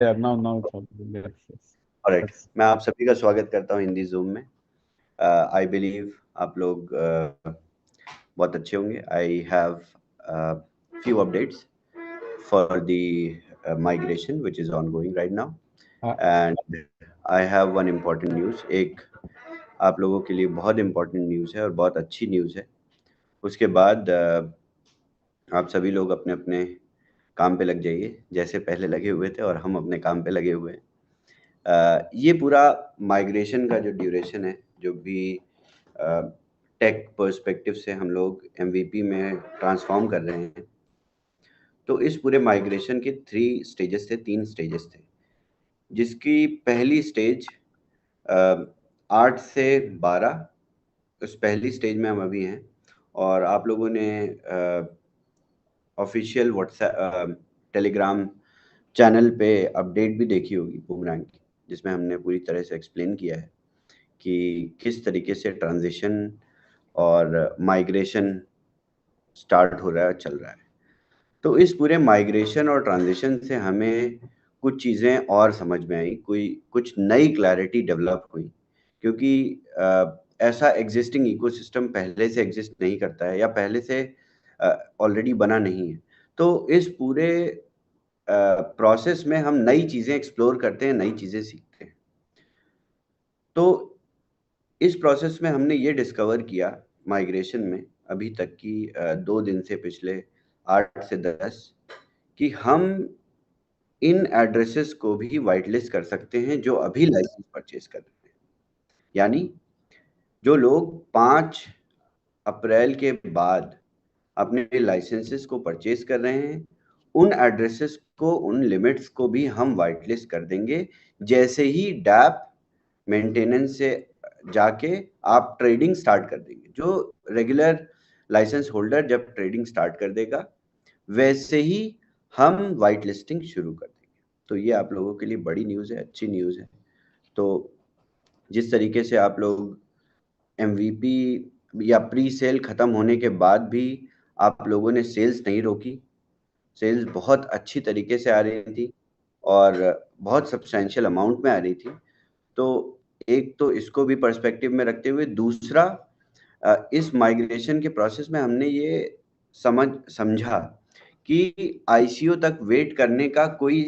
Yeah, now it's audible. Yes, yes, alright, yes. मैं आप सभी का स्वागत करता हूँ हिंदी जूम में। आई बिलीव आप लोग बहुत अच्छे होंगे। I have few updates for the migration which is ongoing right now, Uh, and I have one important news. एक आप लोगों के लिए बहुत इम्पॉर्टेंट न्यूज़ है और बहुत अच्छी न्यूज़ है। उसके बाद आप सभी लोग अपने अपने काम पे लग जाइए, जैसे पहले लगे हुए थे, और हम अपने काम पे लगे हुए हैं। ये पूरा माइग्रेशन का जो ड्यूरेशन है, जो भी टेक पर्सपेक्टिव से हम लोग एमवीपी में ट्रांसफॉर्म कर रहे हैं, तो इस पूरे माइग्रेशन के 3 स्टेजेस थे। जिसकी पहली स्टेज 8 से 12, उस पहली स्टेज में हम अभी हैं। और आप लोगों ने ऑफिशियल व्हाट्सएप टेलीग्राम चैनल पे अपडेट भी देखी होगी बूमरैंग की, जिसमें हमने पूरी तरह से एक्सप्लेन किया है कि किस तरीके से ट्रांजिशन और माइग्रेशन स्टार्ट हो रहा है, चल रहा है। तो इस पूरे माइग्रेशन और ट्रांजिशन से हमें कुछ चीज़ें और समझ में आई, कोई कुछ नई क्लैरिटी डेवलप हुई, क्योंकि ऐसा एग्जिस्टिंग इकोसिस्टम पहले से एग्जिस्ट नहीं करता है, या पहले से ऑलरेडी बना नहीं है। तो इस पूरे प्रोसेस में हम नई चीज़ें एक्सप्लोर करते हैं, नई चीज़ें सीखते हैं। तो इस प्रोसेस में हमने ये डिस्कवर किया माइग्रेशन में, अभी तक की 2 दिन से पिछले 8 से 10, कि हम इन एड्रेसेस को भी वाइट लिस्ट कर सकते हैं जो अभी लाइसेंस परचेज कर रहे हैं। यानी जो लोग 5 अप्रैल के बाद अपने लाइसेंसेस को परचेज कर रहे हैं, उन एड्रेसेस को, उन लिमिट्स को भी हम वाइट लिस्ट कर देंगे। जैसे ही डैप मेंटेनेंस से जाके आप ट्रेडिंग स्टार्ट कर देंगे, जो रेगुलर लाइसेंस होल्डर जब ट्रेडिंग स्टार्ट कर देगा, वैसे ही हम वाइट लिस्टिंग शुरू कर देंगे। तो ये आप लोगों के लिए बड़ी न्यूज़ है, अच्छी न्यूज़ है। तो जिस तरीके से आप लोग एमवीपी या प्री सेल खत्म होने के बाद भी आप लोगों ने सेल्स नहीं रोकी, सेल्स बहुत अच्छी तरीके से आ रही थी और बहुत सब्सटैंशियल अमाउंट में आ रही थी। तो एक तो इसको भी पर्सपेक्टिव में रखते हुए, दूसरा इस माइग्रेशन के प्रोसेस में हमने ये समझा कि आईसीओ तक वेट करने का कोई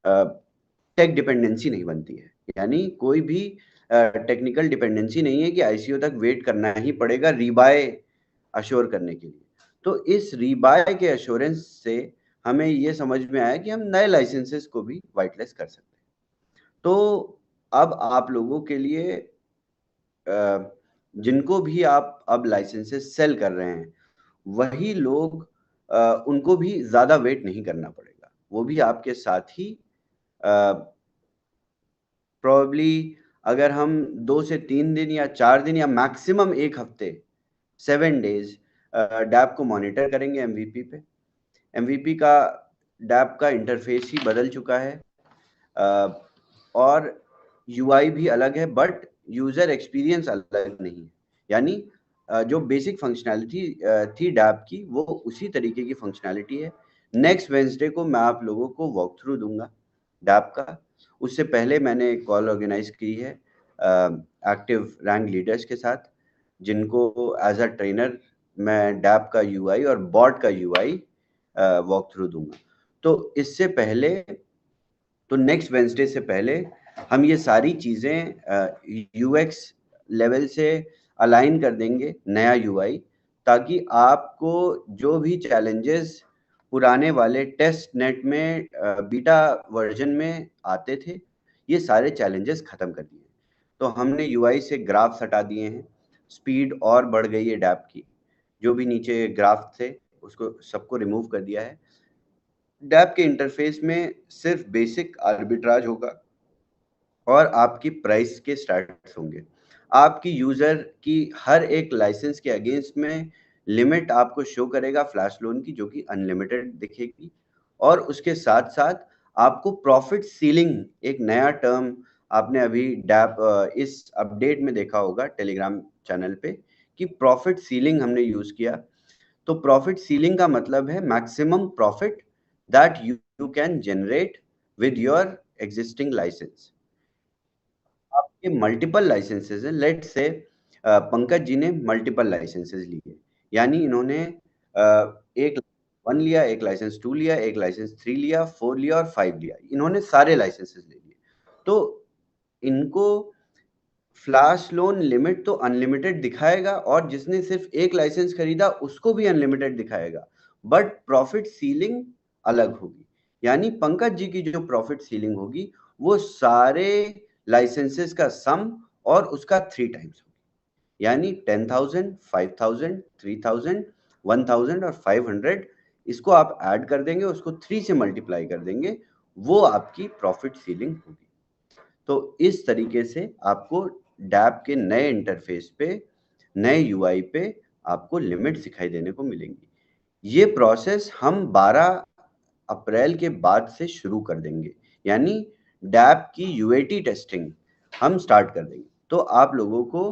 टेक डिपेंडेंसी नहीं बनती है। यानी कोई भी टेक्निकल डिपेंडेंसी नहीं है कि आईसीओ तक वेट करना ही पड़ेगा रीबाय अश्योर करने के लिए। तो इस रीबाय के अश्योरेंस से हमें ये समझ में आया कि हम नए लाइसेंसेस को भी वाइटलिस्ट कर सकते हैं। तो अब आप लोगों के लिए जिनको भी आप अब लाइसेंसेस सेल कर रहे हैं, वही लोग, उनको भी ज़्यादा वेट नहीं करना पड़ेगा। वो भी आपके साथ ही प्रोबेबली, अगर हम 2 से 3 दिन या 4 दिन या मैक्सिमम 1 हफ्ते, 7 डेज डैप को मॉनिटर करेंगे एमवीपी पे। एमवीपी का डैप का इंटरफेस ही बदल चुका है, और यूआई भी अलग है, बट यूजर एक्सपीरियंस अलग नहीं है। यानी जो बेसिक फंक्शनैलिटी थी डैप की, वो उसी तरीके की फंक्शनैलिटी है। नेक्स्ट वेंसडे को मैं आप लोगों को वॉक थ्रू दूंगा डैप का। उससे पहले मैंने एक कॉल ऑर्गेनाइज की है एक्टिव रैंक लीडर्स के साथ, जिनको एज अ ट्रेनर मैं डैप का यूआई और बॉट का यूआई वॉक थ्रू दूंगा। तो इससे पहले, तो नेक्स्ट वेंसडे से पहले हम ये सारी चीज़ें यूएक्स लेवल से अलाइन कर देंगे, नया यूआई, ताकि आपको जो भी चैलेंजेस पुराने वाले टेस्ट नेट में बीटा वर्जन में आते थे, ये सारे चैलेंजेस ख़त्म कर दिए। तो हमने यूआई से ग्राफ्स हटा दिए हैं, स्पीड और बढ़ गई है डैप की, जो भी नीचे ग्राफ थे उसको सबको रिमूव कर दिया है। डैप के इंटरफेस में सिर्फ बेसिक आर्बिट्राज होगा और आपकी प्राइस के स्टार्ट्स होंगे। आपकी यूजर की हर एक लाइसेंस के अगेंस्ट में लिमिट आपको शो करेगा फ्लैश लोन की, जो कि अनलिमिटेड दिखेगी। और उसके साथ साथ आपको प्रॉफिट सीलिंग, एक नया टर्म आपने अभी डैप इस अपडेट में देखा होगा टेलीग्राम चैनल पे, कि प्रॉफिट सीलिंग हमने यूज किया। तो प्रॉफिट सीलिंग का मतलब है maximum profit that you can generate with your existing license. आपके मल्टीपल लाइसेंसेस हैं, लेट से पंकज जी ने मल्टीपल लाइसेंसेस लिए, यानी इन्होंने एक 1 लिया, एक लाइसेंस 2 लिया, एक लाइसेंस 3 लिया, 4 लिया और 5 लिया, इन्होंने सारे लाइसेंसेस ले लिए। तो इनको फ्लैश लोन लिमिट तो अनलिमिटेड दिखाएगा और जिसने सिर्फ एक लाइसेंस खरीदा उसको भी अनलिमिटेड दिखाएगा, बट प्रॉफिट सीलिंग अलग होगी। यानी पंकज जी की जो प्रॉफिट सीलिंग होगी वो सारे लाइसेंसेस का सम और उसका 3 टाइम्स होगी, यानी 10,000, 5,000, 3,000, 1,000 और 500, इसको आप ऐड कर देंगे, उसको 3 से मल्टीप्लाई कर देंगे, वो आपकी प्रॉफिट सीलिंग होगी। तो इस तरीके से आपको डैप के नए इंटरफेस पे, नए यूआई पे आपको लिमिट्स दिखाई देने को मिलेंगी। ये प्रोसेस हम 12 अप्रैल के बाद से शुरू कर देंगे, यानी डैप की यूएटी टेस्टिंग हम स्टार्ट कर देंगे। तो आप लोगों को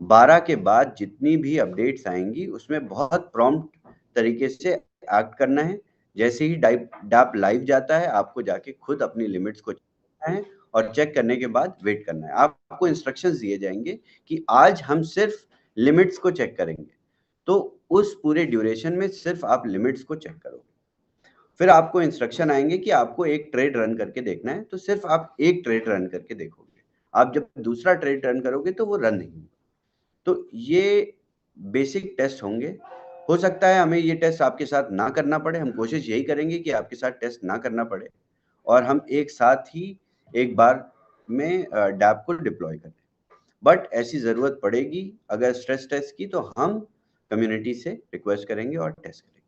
12 के बाद जितनी भी अपडेट्स आएंगी उसमें बहुत प्रॉम्प्ट तरीके से एक्ट करना है। जैसे ही डैप लाइव जाता है आपको जाके खुद अपनी लिमिट्स को चेक करना है और चेक करने के बाद वेट करना है। आपको इंस्ट्रक्शंस दिए जाएंगे कि आज हम सिर्फ लिमिट्स को चेक करेंगे, तो उस पूरे ड्यूरेशन में सिर्फ आप लिमिट्स को चेक करोगे। फिर आपको इंस्ट्रक्शन आएंगे कि आपको एक ट्रेड रन करके देखना है, तो सिर्फ आप एक ट्रेड रन करके देखोगे। आप जब दूसरा ट्रेड रन करोगे तो वो रन नहीं होगा। तो ये बेसिक टेस्ट होंगे। हो सकता है हमें ये टेस्ट आपके साथ ना करना पड़े, हम कोशिश यही करेंगे कि आपके साथ टेस्ट ना करना पड़े और हम एक साथ ही एक बार में डैप को डिप्लॉय करें। बट ऐसी ज़रूरत पड़ेगी अगर स्ट्रेस टेस्ट की, तो हम कम्युनिटी से रिक्वेस्ट करेंगे और टेस्ट करेंगे।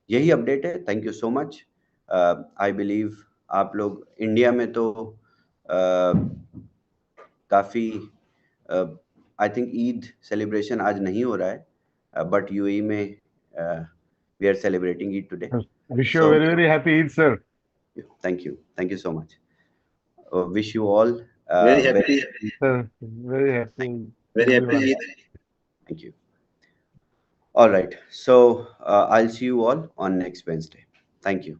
यही अपडेट है। Thank you so much. I believe आप लोग इंडिया में तो काफ़ी आई थिंक ईद सेलिब्रेशन आज नहीं हो रहा है, बट यूएई में we are celebrating Eid today. Wish you a very, very happy Eid, sir. Thank you so much. Wish you all very happy. Sir, very happy. Very happy everyone. Eid. Thank you. All right. So I'll see you all on next Wednesday. Thank you.